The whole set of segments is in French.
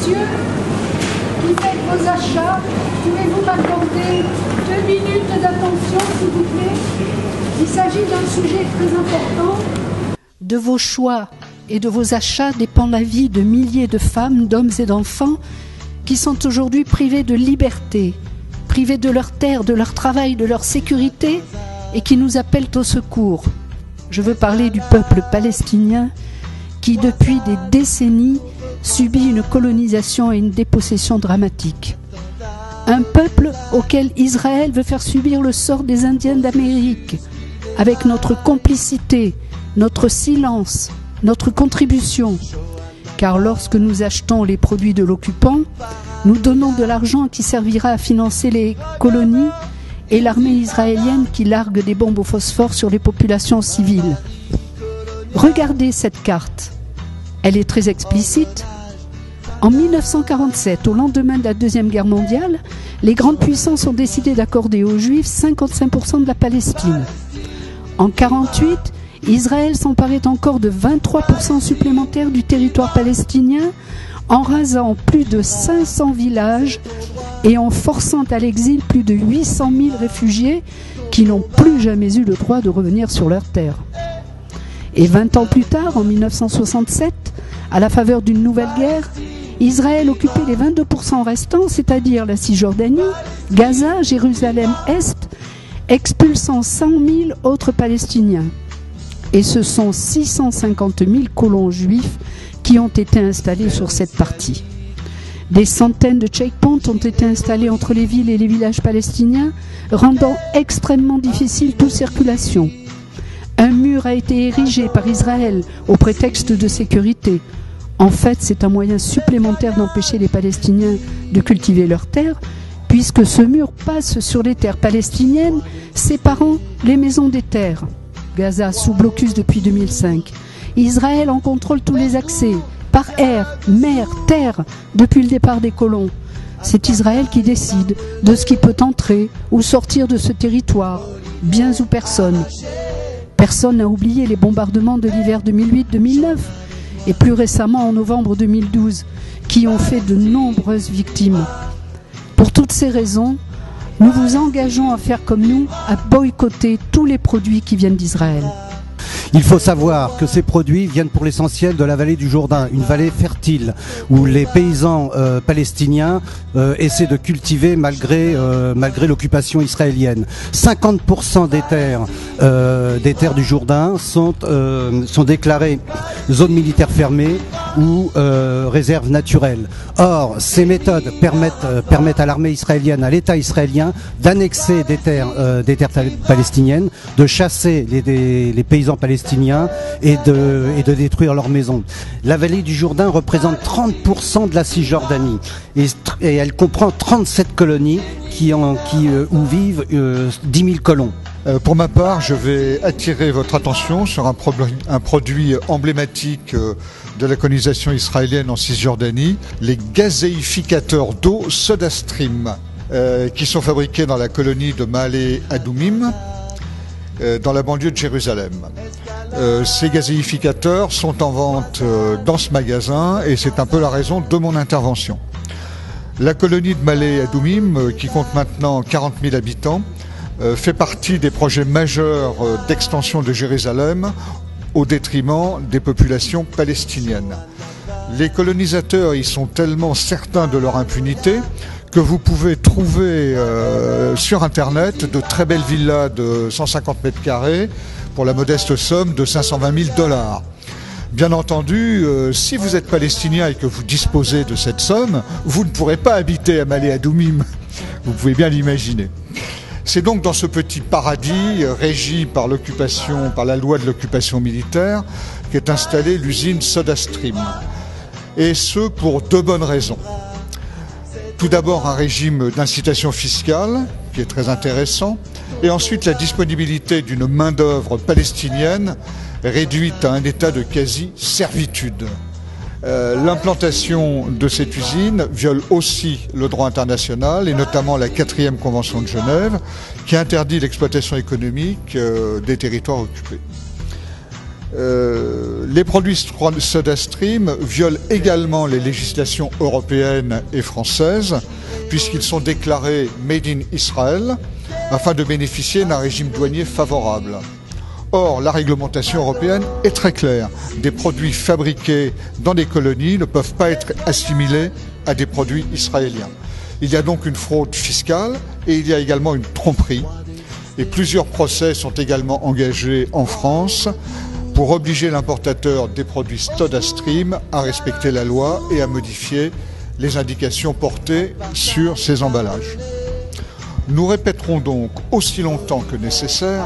monsieur qui faites vos achats, pouvez-vous m'accorder 2 minutes d'attention, s'il vous plaît? Il s'agit d'un sujet très important. De vos choix et de vos achats dépend la vie de milliers de femmes, d'hommes et d'enfants qui sont aujourd'hui privés de liberté, privés de leur terre, de leur travail, de leur sécurité et qui nous appellent au secours. Je veux parler du peuple palestinien qui, depuis des décennies, subit une colonisation et une dépossession dramatique. Un peuple auquel Israël veut faire subir le sort des Indiens d'Amérique, avec notre complicité, notre silence, notre contribution. Car lorsque nous achetons les produits de l'occupant, nous donnons de l'argent qui servira à financer les colonies et l'armée israélienne qui largue des bombes au phosphore sur les populations civiles. Regardez cette carte. Elle est très explicite. En 1947, au lendemain de la Deuxième Guerre mondiale, les grandes puissances ont décidé d'accorder aux Juifs 55% de la Palestine. En 1948, Israël s'emparait encore de 23% supplémentaires du territoire palestinien en rasant plus de 500 villages et en forçant à l'exil plus de 800 000 réfugiés qui n'ont plus jamais eu le droit de revenir sur leur terre. Et 20 ans plus tard, en 1967, à la faveur d'une nouvelle guerre, Israël occupait les 22% restants, c'est-à-dire la Cisjordanie, Gaza, Jérusalem-Est, expulsant 100 000 autres Palestiniens. Et ce sont 650 000 colons juifs qui ont été installés sur cette partie. Des centaines de checkpoints ont été installés entre les villes et les villages palestiniens, rendant extrêmement difficile toute circulation. Un mur a été érigé par Israël au prétexte de sécurité. En fait, c'est un moyen supplémentaire d'empêcher les Palestiniens de cultiver leurs terres, puisque ce mur passe sur les terres palestiniennes, séparant les maisons des terres. Gaza sous blocus depuis 2005. Israël en contrôle tous les accès, par air, mer, terre, depuis le départ des colons. C'est Israël qui décide de ce qui peut entrer ou sortir de ce territoire, biens ou personnes. Personne n'a oublié les bombardements de l'hiver 2008-2009 et plus récemment en novembre 2012, qui ont fait de nombreuses victimes. Pour toutes ces raisons, nous vous engageons à faire comme nous, à boycotter tous les produits qui viennent d'Israël. Il faut savoir que ces produits viennent pour l'essentiel de la vallée du Jourdain, une vallée fertile où les paysans palestiniens essaient de cultiver malgré l'occupation israélienne. 50% des terres du Jourdain sont déclarées zones militaires fermées ou réserves naturelles. Or, ces méthodes permettent à l'armée israélienne, à l'État israélien, d'annexer des terres palestiniennes, de chasser les paysans palestiniens et de détruire leurs maisons. La vallée du Jourdain représente 30% de la Cisjordanie et elle comprend 37 colonies où vivent 10 000 colons. Pour ma part, je vais attirer votre attention sur un produit emblématique de la colonisation israélienne en Cisjordanie, les gazéificateurs d'eau SodaStream, qui sont fabriqués dans la colonie de Ma'ale Adoumim, dans la banlieue de Jérusalem. Ces gazéificateurs sont en vente dans ce magasin et c'est un peu la raison de mon intervention. La colonie de Ma'ale Adoumim, qui compte maintenant 40 000 habitants, fait partie des projets majeurs d'extension de Jérusalem au détriment des populations palestiniennes. Les colonisateurs y sont tellement certains de leur impunité que vous pouvez trouver sur Internet de très belles villas de 150 mètres carrés pour la modeste somme de 520 000 $. Bien entendu, si vous êtes palestinien et que vous disposez de cette somme, vous ne pourrez pas habiter à Ma'ale Adoumim. Vous pouvez bien l'imaginer. C'est donc dans ce petit paradis régi par la loi de l'occupation militaire qu'est installée l'usine SodaStream. Et ce pour deux bonnes raisons. Tout d'abord un régime d'incitation fiscale qui est très intéressant et ensuite la disponibilité d'une main-d'œuvre palestinienne réduite à un état de quasi-servitude. L'implantation de cette usine viole aussi le droit international et notamment la 4e Convention de Genève qui interdit l'exploitation économique des territoires occupés. Les produits SodaStream violent également les législations européennes et françaises, puisqu'ils sont déclarés Made in Israel, afin de bénéficier d'un régime douanier favorable. Or, la réglementation européenne est très claire. Des produits fabriqués dans des colonies ne peuvent pas être assimilés à des produits israéliens. Il y a donc une fraude fiscale et il y a également une tromperie. Et plusieurs procès sont également engagés en France pour obliger l'importateur des produits SodaStream à respecter la loi et à modifier les indications portées sur ces emballages. Nous répéterons donc aussi longtemps que nécessaire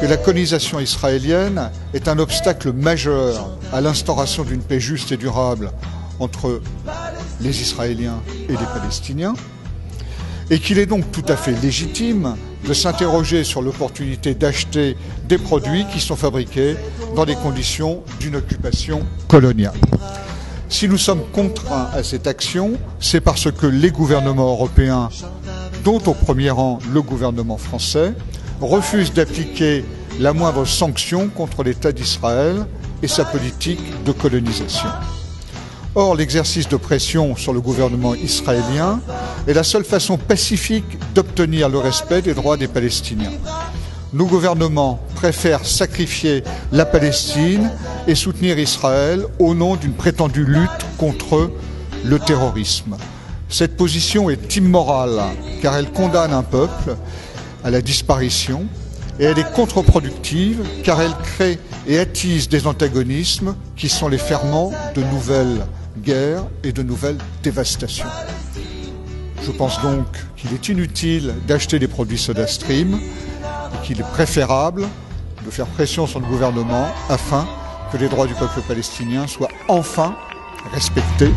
que la colonisation israélienne est un obstacle majeur à l'instauration d'une paix juste et durable entre les Israéliens et les Palestiniens, et qu'il est donc tout à fait légitime de s'interroger sur l'opportunité d'acheter des produits qui sont fabriqués dans des conditions d'une occupation coloniale. Si nous sommes contraints à cette action, c'est parce que les gouvernements européens, dont au premier rang le gouvernement français, refusent d'appliquer la moindre sanction contre l'État d'Israël et sa politique de colonisation. Or, l'exercice de pression sur le gouvernement israélien est la seule façon pacifique d'obtenir le respect des droits des Palestiniens. Nos gouvernements préfèrent sacrifier la Palestine et soutenir Israël au nom d'une prétendue lutte contre le terrorisme. Cette position est immorale car elle condamne un peuple à la disparition et elle est contre-productive car elle crée et attise des antagonismes qui sont les ferments de nouvelles guerres et de nouvelles dévastations. Je pense donc qu'il est inutile d'acheter des produits SodaStream et qu'il est préférable de faire pression sur le gouvernement afin que les droits du peuple palestinien soient enfin respectés.